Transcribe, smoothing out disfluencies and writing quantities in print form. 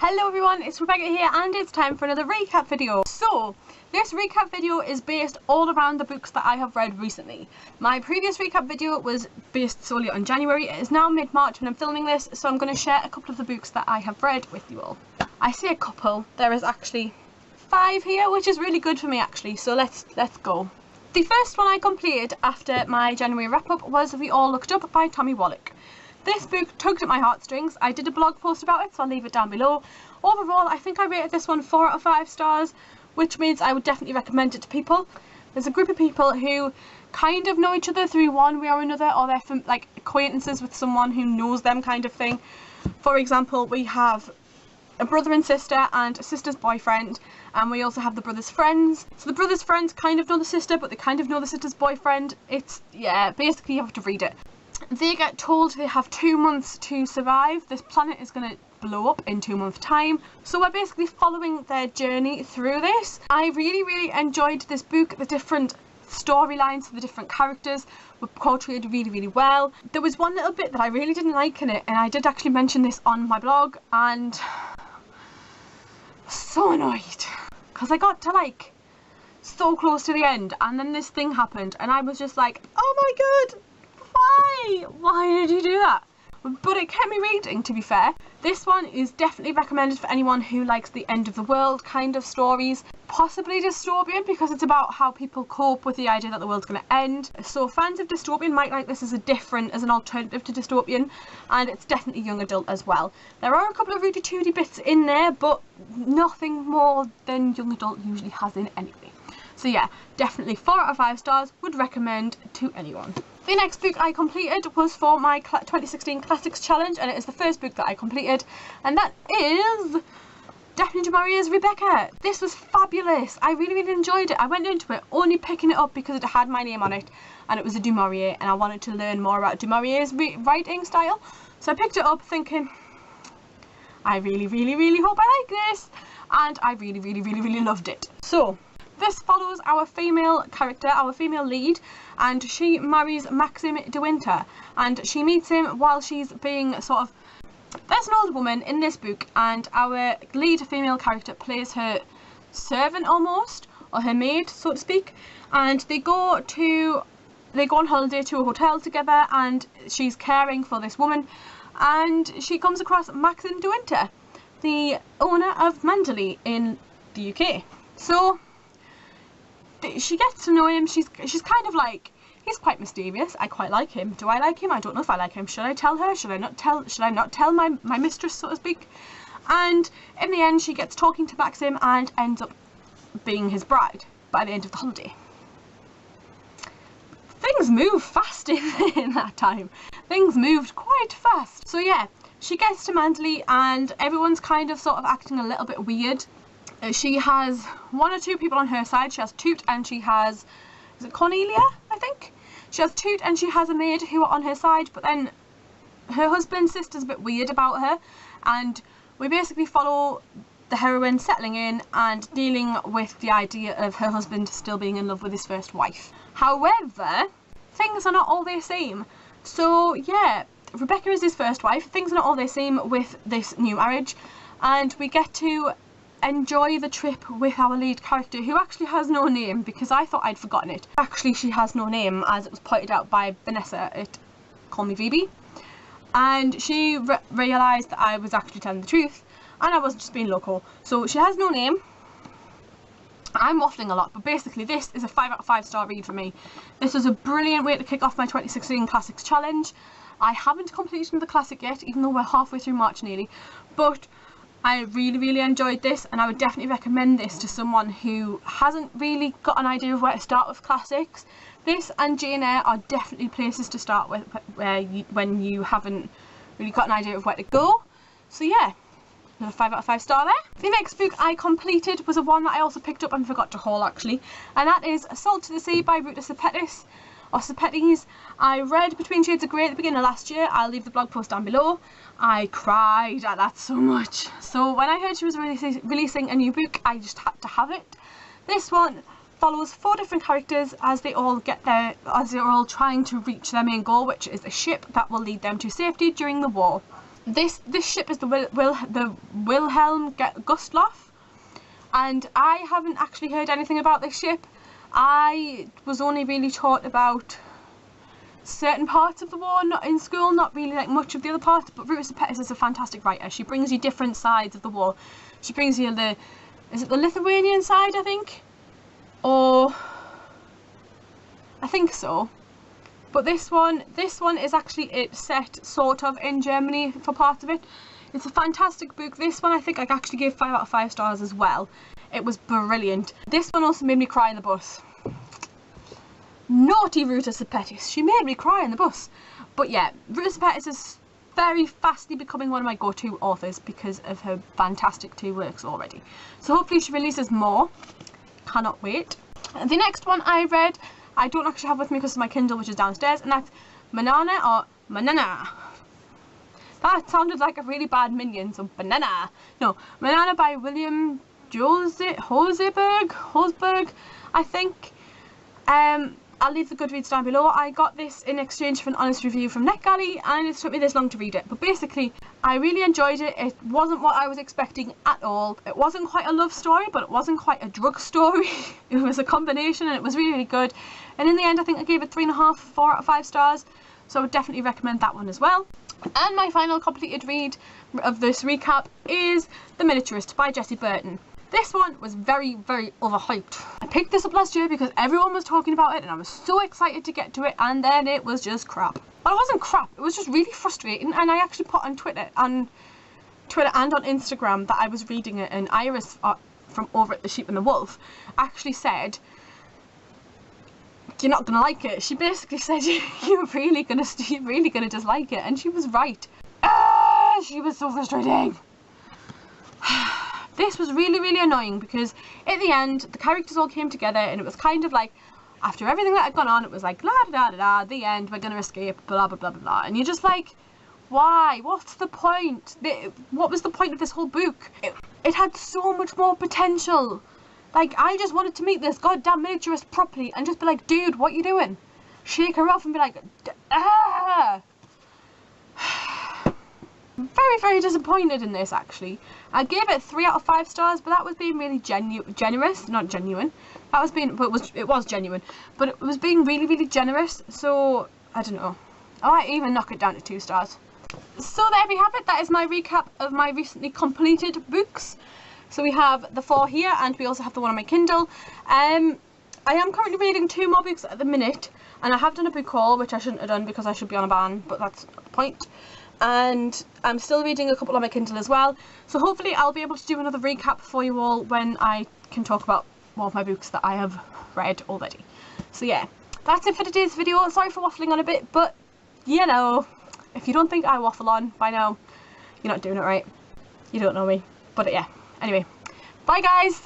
Hello everyone, it's Rebecca here and it's time for another recap video. So, this recap video is based all around the books that I have read recently. My previous recap video was based solely on January. It is now mid-March when I'm filming this, so I'm going to share a couple of the books that I have read with you all. I say a couple, there is actually 5 here, which is really good for me actually, so let's go. The first one I completed after my January wrap-up was We All Looked Up by Tommy Wallach. This book tugged at my heartstrings. I did a blog post about it, so I'll leave it down below. Overall, I think I rated this one 4 out of 5 stars, which means I would definitely recommend it to people. There's a group of people who kind of know each other through one way or another, or they're from, like, acquaintances with someone who knows them kind of thing. For example, we have a brother and sister and a sister's boyfriend, and we also have the brother's friends. So the brother's friends kind of know the sister, but they kind of know the sister's boyfriend. It's, yeah, basically you have to read it. They get told they have 2 months to survive. This planet is going to blow up in 2 months' time. So we're basically following their journey through this. I really enjoyed this book. The different storylines for the different characters were portrayed really well. There was one little bit that I really didn't like in it, and I did actually mention this on my blog, and so annoyed because I got to like so close to the end and then this thing happened and I was just like, oh my god, why did you do that? But it kept me reading, to be fair. This one is definitely recommended for anyone who likes the end of the world kind of stories, possibly dystopian because it's about how people cope with the idea that the world's going to end. So fans of dystopian might like this as an alternative to dystopian, and it's definitely young adult as well. There are a couple of Rudy Tooty bits in there, but nothing more than young adult usually has in anyway. So yeah, definitely 4 out of 5 stars, would recommend to anyone. The next book I completed was for my 2016 Classics Challenge, and it is the first book that I completed, and that is Daphne du Maurier's Rebecca. This was fabulous. I really enjoyed it. I went into it only picking it up because it had my name on it, and it was a du Maurier, and I wanted to learn more about du Maurier's writing style. So I picked it up thinking, I really hope I like this, and I really loved it. So this follows our female character, our female lead, and she marries Maxim de Winter, and she meets him while she's being sort of, there's an older woman in this book, and our lead female character plays her servant almost, or her maid so to speak, and they go on holiday to a hotel together, and she's caring for this woman, and she comes across Maxim de Winter, the owner of Manderley in the UK. So she gets to know him. She's kind of like, he's quite mysterious. I quite like him. Do I like him? I don't know if I like him. Should I tell her? Should I not tell my mistress, so to speak? And in the end she gets talking to Maxim and ends up being his bride by the end of the holiday. Things move fast in that time. Things moved quite fast. So yeah, she gets to Manderley and everyone's kind of sort of acting a little bit weird. She has 1 or 2 people on her side. She has Toot and she has, is it Cornelia, I think? She has Toot and she has a maid who are on her side, but then her husband's sister's a bit weird about her, and we basically follow the heroine settling in and dealing with the idea of her husband still being in love with his first wife. However, things are not all the same. So yeah, Rebecca is his first wife. Things are not all the same with this new marriage, and we get to enjoy the trip with our lead character, who actually has no name because I thought I'd forgotten it. Actually, she has no name, as it was pointed out by Vanessa at Call Me Phoebe, and she realised that I was actually telling the truth and I wasn't just being local. So she has no name. I'm waffling a lot, but basically this is a 5 out of 5 star read for me. This was a brilliant way to kick off my 2016 Classics Challenge. I haven't completed the classic yet, even though we're halfway through March nearly, but I really enjoyed this, and I would definitely recommend this to someone who hasn't really got an idea of where to start with classics. This and Jane Eyre are definitely places to start with when you haven't really got an idea of where to go. So yeah, another 5 out of 5 star there. The next book I completed was a one that I also picked up and forgot to haul actually, and that is Salt to the Sea by Ruta Sepetys. Or Sepetys. I read Between Shades of Grey at the beginning of last year. I'll leave the blog post down below. I cried at that so much. So when I heard she was releasing a new book, I just had to have it. This one follows 4 different characters as they're all trying to reach their main goal, which is a ship that will lead them to safety during the war. This ship is the Wilhelm Gustloff, and I haven't actually heard anything about this ship. I was only really taught about certain parts of the war, not in school, not really like much of the other parts, but Ruta Sepetys is a fantastic writer. She brings you different sides of the war. She brings you is it the Lithuanian side, I think? Or, I think so. But this one is actually set sort of in Germany for parts of it. It's a fantastic book. This one I think I actually gave 5 out of 5 stars as well. It was brilliant. This one also made me cry in the bus. Naughty Ruta Sepetys. She made me cry in the bus. But yeah, Ruta Sepetys is very fastly becoming one of my go-to authors because of her fantastic 2 works already. So hopefully she releases more. Cannot wait. The next one I read, I don't actually have with me because it's my Kindle, which is downstairs, and that's Manana. That sounded like a really bad minion, so banana. No, Manana by William Holzberg, I think. I'll leave the Goodreads down below. I got this in exchange for an honest review from NetGalley, and it took me this long to read it. But basically, I really enjoyed it. It wasn't what I was expecting at all. It wasn't quite a love story, but it wasn't quite a drug story. It was a combination, and it was really, really good. And in the end, I think I gave it 3.5, 4 out of 5 stars. So I would definitely recommend that one as well. And my final completed read of this recap is The Miniaturist by Jessie Burton. This one was very, very overhyped. I picked this up last year because everyone was talking about it and I was so excited to get to it, and then it was just crap. Well, it wasn't crap, it was just really frustrating, and I actually put on Twitter and on Instagram that I was reading it, and Iris from over at The Sheep and the Wolf actually said, "You're not gonna like it." She basically said, you're really gonna dislike it, and she was right. She was so frustrating. This was really, really annoying because at the end the characters all came together, and it was kind of like, after everything that had gone on, it was like la da da da, the end, we're gonna escape, blah blah blah blah blah, and you're just like, why? What's the point? What was the point of this whole book? It had so much more potential. Like, I just wanted to meet this goddamn miniaturist properly and just be like, dude, what you doing? Shake her off and be like, ah! Very, very disappointed in this, actually. I gave it 3 out of 5 stars, but that was being really generous. Not genuine. That was being, but it was genuine. But it was being really, really generous. So, I don't know. I might even knock it down to 2 stars. So there we have it. That is my recap of my recently completed books. So we have the 4 here, and we also have the one on my Kindle. I am currently reading 2 more books at the minute, and I have done a book haul, which I shouldn't have done because I should be on a ban, but that's not the point. And I'm still reading a couple on my Kindle as well, so hopefully I'll be able to do another recap for you all when I can talk about more of my books that I have read already. So yeah, that's it for today's video. Sorry for waffling on a bit, but you know, if you don't think I waffle on by now, you're not doing it right. You don't know me. But yeah, anyway, bye guys!